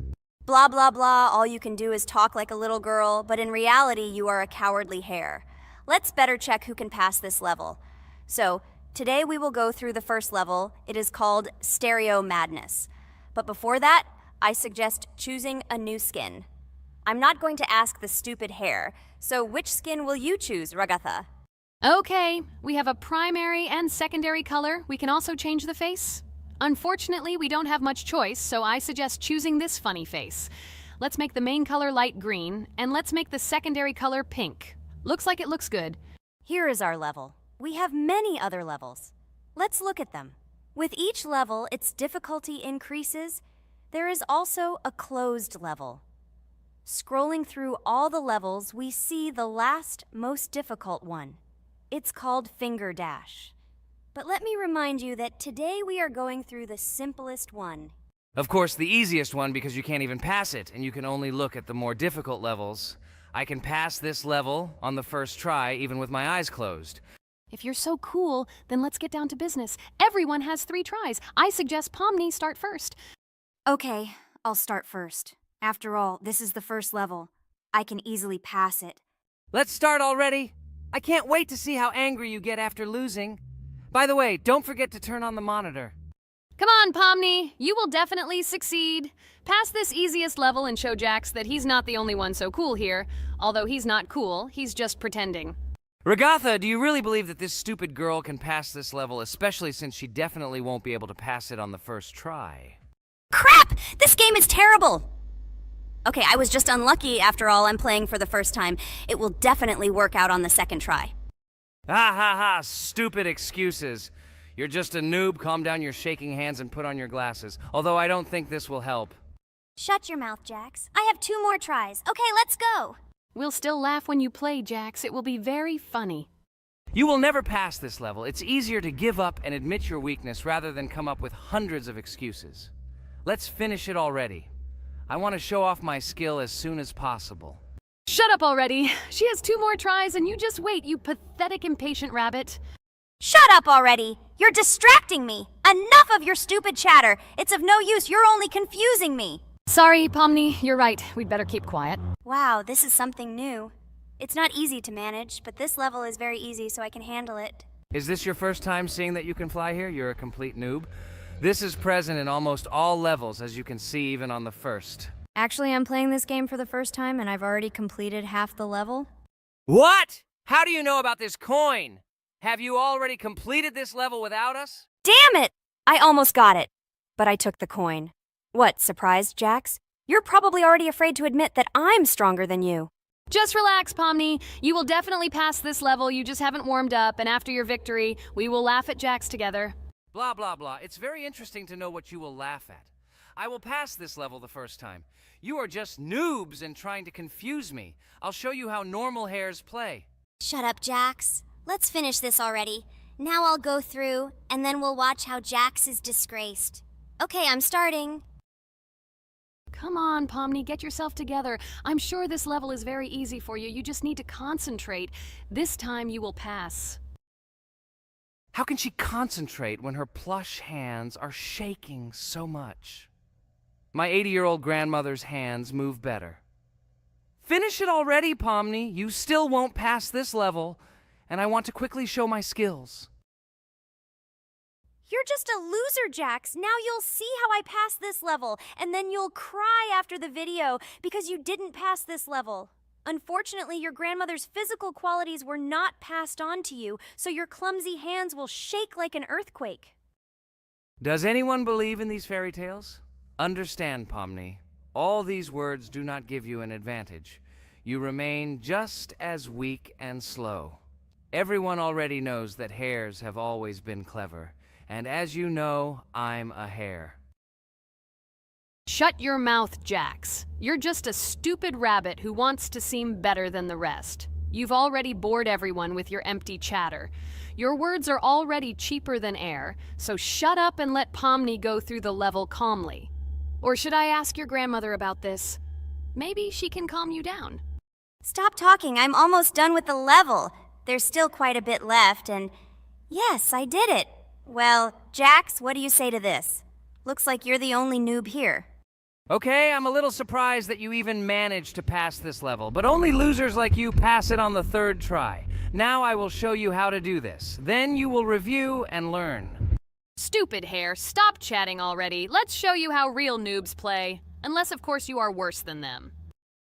Blah, blah, blah. All you can do is talk like a little girl, but in reality, you are a cowardly hare. Let's better check who can pass this level. So, today we will go through the first level. It is called Stereo Madness. But before that, I suggest choosing a new skin. I'm not going to ask the stupid hare, so which skin will you choose, Regatha? Okay, we have a primary and secondary color. We can also change the face. Unfortunately, we don't have much choice, so I suggest choosing this funny face. Let's make the main color light green, and let's make the secondary color pink. Looks like it looks good. Here is our level. We have many other levels. Let's look at them. With each level, its difficulty increases. There is also a closed level. Scrolling through all the levels, we see the last, most difficult one. It's called Finger Dash. But let me remind you that today we are going through the simplest one. Of course, the easiest one because you can't even pass it, and you can only look at the more difficult levels. I can pass this level on the first try, even with my eyes closed. If you're so cool, then let's get down to business. Everyone has 3 tries. I suggest Pomni start first. Okay, I'll start first. After all, this is the first level. I can easily pass it. Let's start already. I can't wait to see how angry you get after losing. By the way, don't forget to turn on the monitor. Come on, Pomni. You will definitely succeed. Pass this easiest level and show Jax that he's not the only one so cool here. Although he's not cool, he's just pretending. Regatha, do you really believe that this stupid girl can pass this level, especially since she definitely won't be able to pass it on the first try? Crap! This game is terrible! Okay, I was just unlucky. After all, I'm playing for the first time. It will definitely work out on the second try. Ha ha ha, stupid excuses. You're just a noob, calm down your shaking hands and put on your glasses. Although I don't think this will help. Shut your mouth, Jax. I have 2 more tries. Okay, let's go. We'll still laugh when you play, Jax. It will be very funny. You will never pass this level. It's easier to give up and admit your weakness rather than come up with hundreds of excuses. Let's finish it already. I want to show off my skill as soon as possible. Shut up already. She has 2 more tries and you just wait, you pathetic impatient rabbit. Shut up already! You're distracting me! Enough of your stupid chatter! It's of no use, you're only confusing me! Sorry, Pomni, you're right. We'd better keep quiet. Wow, this is something new. It's not easy to manage, but this level is very easy, so I can handle it. Is this your first time seeing that you can fly here? You're a complete noob. This is present in almost all levels, as you can see even on the first. Actually, I'm playing this game for the first time, and I've already completed half the level. What? How do you know about this coin? Have you already completed this level without us? Damn it! I almost got it, but I took the coin. What, surprised, Jax? You're probably already afraid to admit that I'm stronger than you. Just relax, Pomni. You will definitely pass this level, you just haven't warmed up, and after your victory, we will laugh at Jax together. Blah, blah, blah. It's very interesting to know what you will laugh at. I will pass this level the first time. You are just noobs and trying to confuse me. I'll show you how normal hares play. Shut up, Jax. Let's finish this already. Now I'll go through, and then we'll watch how Jax is disgraced. Okay, I'm starting. Come on, Pomni, get yourself together. I'm sure this level is very easy for you. You just need to concentrate. This time you will pass. How can she concentrate when her plush hands are shaking so much? My 80-year-old grandmother's hands move better. Finish it already, Pomni. You still won't pass this level, and I want to quickly show my skills. You're just a loser, Jax. Now you'll see how I pass this level, and then you'll cry after the video because you didn't pass this level. Unfortunately, your grandmother's physical qualities were not passed on to you, so your clumsy hands will shake like an earthquake. Does anyone believe in these fairy tales? Understand, Pomni. All these words do not give you an advantage. You remain just as weak and slow. Everyone already knows that hares have always been clever. And as you know, I'm a hare. Shut your mouth, Jax. You're just a stupid rabbit who wants to seem better than the rest. You've already bored everyone with your empty chatter. Your words are already cheaper than air, so shut up and let Pomni go through the level calmly. Or should I ask your grandmother about this? Maybe she can calm you down. Stop talking. I'm almost done with the level. There's still quite a bit left, and yes, I did it. Well, Jax, what do you say to this? Looks like you're the only noob here. Okay, I'm a little surprised that you even managed to pass this level, but only losers like you pass it on the 3rd try. Now I will show you how to do this. Then you will review and learn. Stupid hare, stop chatting already. Let's show you how real noobs play. Unless, of course, you are worse than them.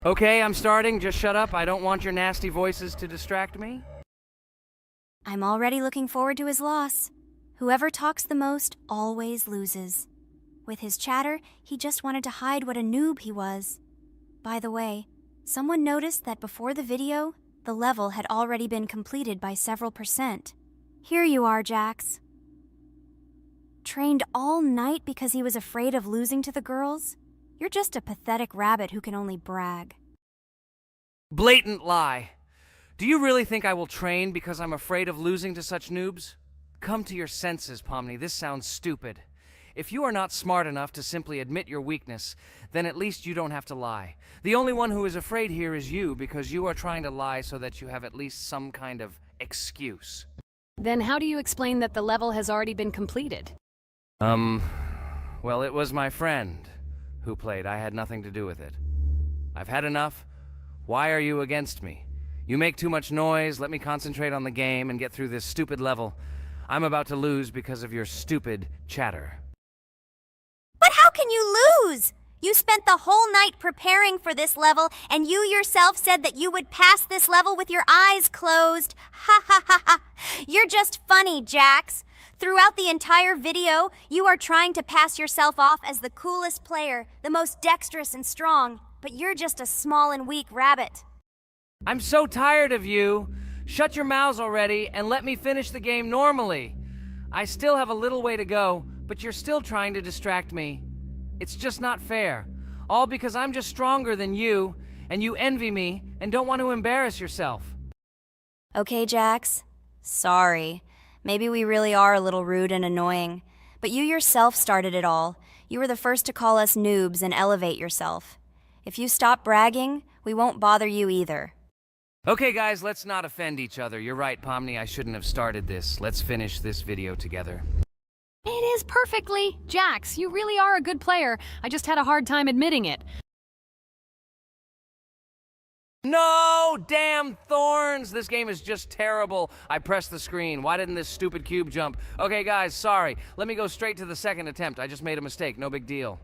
Okay, I'm starting. Just shut up. I don't want your nasty voices to distract me. I'm already looking forward to his loss. Whoever talks the most always loses. With his chatter, he just wanted to hide what a noob he was. By the way, someone noticed that before the video, the level had already been completed by several %. Here you are, Jax. Trained all night because he was afraid of losing to the girls? You're just a pathetic rabbit who can only brag. Blatant lie. Do you really think I will train because I'm afraid of losing to such noobs? Come to your senses, Pomni. This sounds stupid. If you are not smart enough to simply admit your weakness, then at least you don't have to lie. The only one who is afraid here is you, because you are trying to lie so that you have at least some kind of excuse. Then how do you explain that the level has already been completed? Well, it was my friend who played. I had nothing to do with it. I've had enough. Why are you against me? You make too much noise. Let me concentrate on the game and get through this stupid level. I'm about to lose because of your stupid chatter. But how can you lose? You spent the whole night preparing for this level, and you yourself said that you would pass this level with your eyes closed. Ha ha ha ha. You're just funny, Jax. Throughout the entire video, you are trying to pass yourself off as the coolest player, the most dexterous and strong, but you're just a small and weak rabbit. I'm so tired of you. Shut your mouths already and let me finish the game normally. I still have a little way to go, but you're still trying to distract me. It's just not fair. All because I'm just stronger than you, and you envy me and don't want to embarrass yourself. Okay, Jax. Sorry. Maybe we really are a little rude and annoying. But you yourself started it all. You were the first to call us noobs and elevate yourself. If you stop bragging, we won't bother you either. Okay, guys, let's not offend each other. You're right, Pomni, I shouldn't have started this. Let's finish this video together. It is perfectly. Jax, you really are a good player. I just had a hard time admitting it. No! Damn thorns! This game is just terrible. I pressed the screen. Why didn't this stupid cube jump? Okay, guys, sorry. Let me go straight to the second attempt. I just made a mistake. No big deal.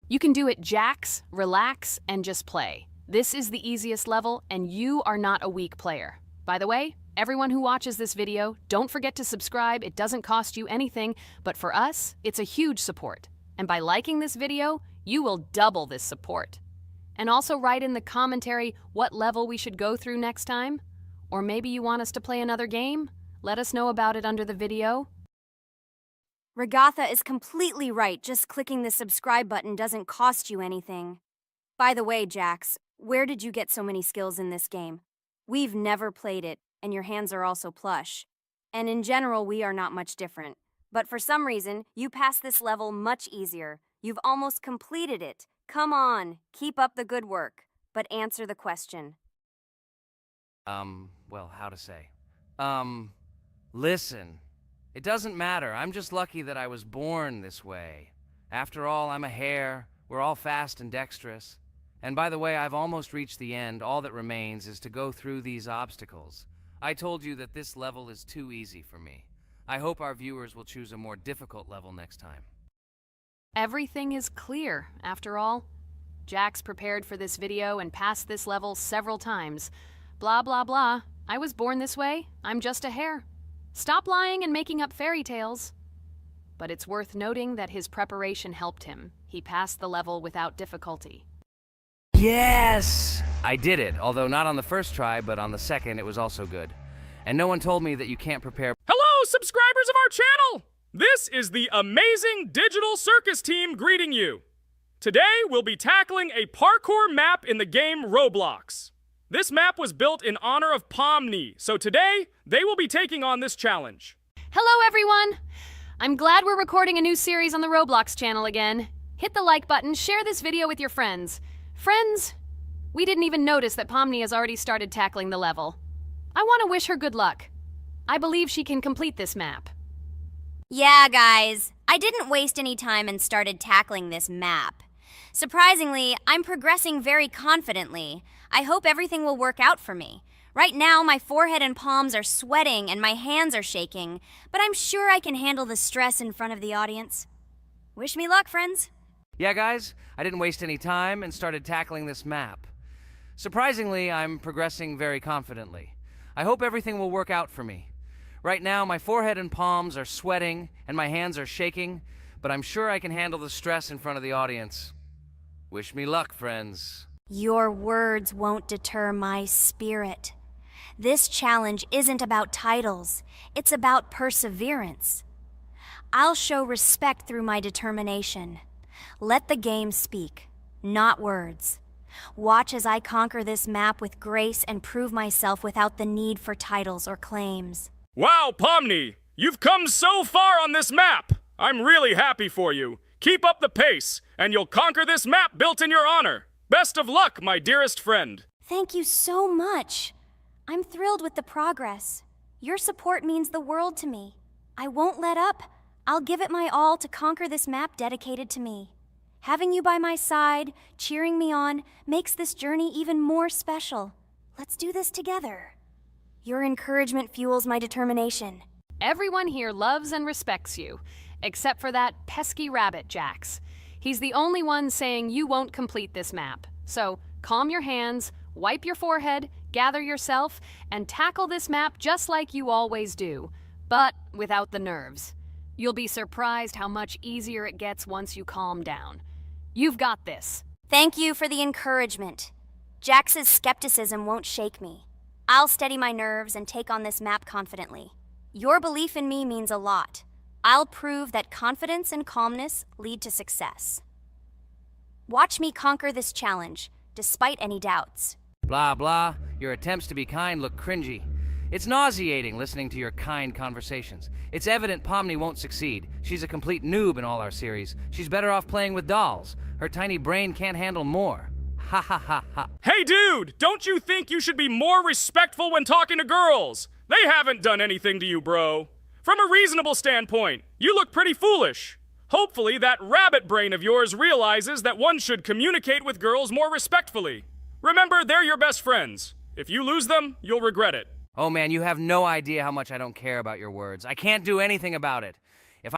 You can do it, Jax, relax, and just play. This is the easiest level, and you are not a weak player. By the way, everyone who watches this video, don't forget to subscribe. It doesn't cost you anything, but for us, it's a huge support. And by liking this video, you will double this support. And also write in the commentary what level we should go through next time. Or maybe you want us to play another game? Let us know about it under the video. Regatha is completely right. Just clicking the subscribe button doesn't cost you anything. By the way, Jax, where did you get so many skills in this game? We've never played it, and your hands are also plush. And in general, we are not much different. But for some reason, you passed this level much easier. You've almost completed it. Come on, keep up the good work, but answer the question. Well, how to say? Listen. It doesn't matter. I'm just lucky that I was born this way. After all, I'm a hare. We're all fast and dexterous. And by the way, I've almost reached the end. All that remains is to go through these obstacles. I told you that this level is too easy for me. I hope our viewers will choose a more difficult level next time. Everything is clear, after all. Jax prepared for this video and passed this level several times. Blah, blah, blah. I was born this way. I'm just a hare. Stop lying and making up fairy tales. But it's worth noting that his preparation helped him. He passed the level without difficulty. Yes! I did it, although not on the first try, but on the second it was also good. And no one told me that you can't prepare. Hello, subscribers of our channel! This is the amazing digital circus team greeting you. Today, we'll be tackling a parkour map in the game Roblox. This map was built in honor of Pomni, so today, they will be taking on this challenge. Hello, everyone! I'm glad we're recording a new series on the Roblox channel again. Hit the like button, share this video with your friends. Friends, we didn't even notice that Pomni has already started tackling the level. I want to wish her good luck. I believe she can complete this map. Yeah, guys, I didn't waste any time and started tackling this map. Surprisingly, I'm progressing very confidently. I hope everything will work out for me. Right now, my forehead and palms are sweating and my hands are shaking, but I'm sure I can handle the stress in front of the audience. Wish me luck, friends. Yeah, guys, I didn't waste any time and started tackling this map. Surprisingly, I'm progressing very confidently. I hope everything will work out for me. Right now, my forehead and palms are sweating and my hands are shaking, but I'm sure I can handle the stress in front of the audience. Wish me luck, friends. Your words won't deter my spirit. This challenge isn't about titles. It's about perseverance. I'll show respect through my determination. Let the game speak, not words. Watch as I conquer this map with grace and prove myself without the need for titles or claims. Wow, Pomni! You've come so far on this map! I'm really happy for you. Keep up the pace, and you'll conquer this map built in your honor. Best of luck, my dearest friend. Thank you so much. I'm thrilled with the progress. Your support means the world to me. I won't let up. I'll give it my all to conquer this map dedicated to me. Having you by my side, cheering me on, makes this journey even more special. Let's do this together. Your encouragement fuels my determination. Everyone here loves and respects you, except for that pesky rabbit, Jax. He's the only one saying you won't complete this map. So, calm your hands, wipe your forehead, gather yourself, and tackle this map just like you always do, but without the nerves. You'll be surprised how much easier it gets once you calm down. You've got this. Thank you for the encouragement. Jax's skepticism won't shake me. I'll steady my nerves and take on this map confidently. Your belief in me means a lot. I'll prove that confidence and calmness lead to success. Watch me conquer this challenge, despite any doubts. Blah, blah. Your attempts to be kind look cringy. It's nauseating listening to your kind conversations. It's evident Pomni won't succeed. She's a complete noob in all our series. She's better off playing with dolls. Her tiny brain can't handle more. Ha ha ha ha. Hey dude, don't you think you should be more respectful when talking to girls? They haven't done anything to you, bro. From a reasonable standpoint, you look pretty foolish. Hopefully that rabbit brain of yours realizes that one should communicate with girls more respectfully. Remember, they're your best friends. If you lose them, you'll regret it. Oh man, you have no idea how much I don't care about your words. I can't do anything about it.